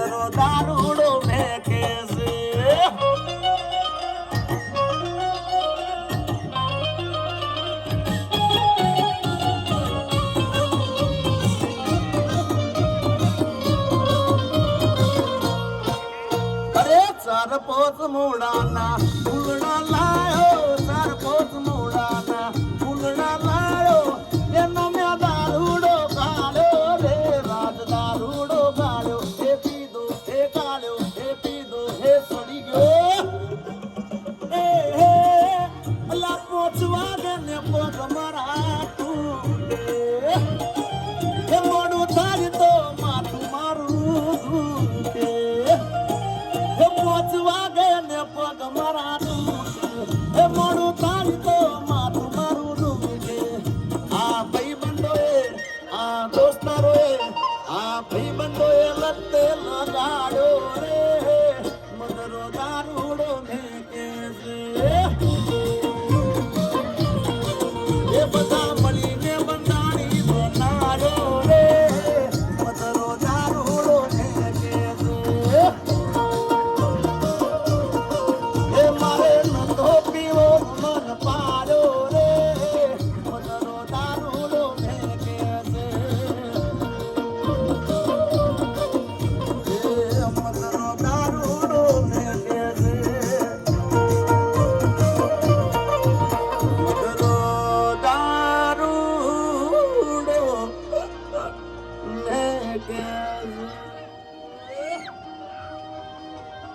મદરો દારૂડો ફેંકે છે चार पोच मुडाना फुलडा लायो चार पोच मुडाना फुलडा लायो एनो म्या दारूडो काढ्यो रे राज दारूडो काढ्यो हे पीधो हे काढ्यो हे पीधो हे सडी गयो ए हे अला पोचवा गने पोच मारा तूटे हे मोडू थारी तो माथू मारू तूटे વાગે પગ મારા એ મોડું તારી તો માથું મારું ડૂબે આ ભાઈ બંધોએ આ દોસ્તારોએ આ ભાઈ બંધોએ લત્તે લગાડ્યો રે મદરો દારૂ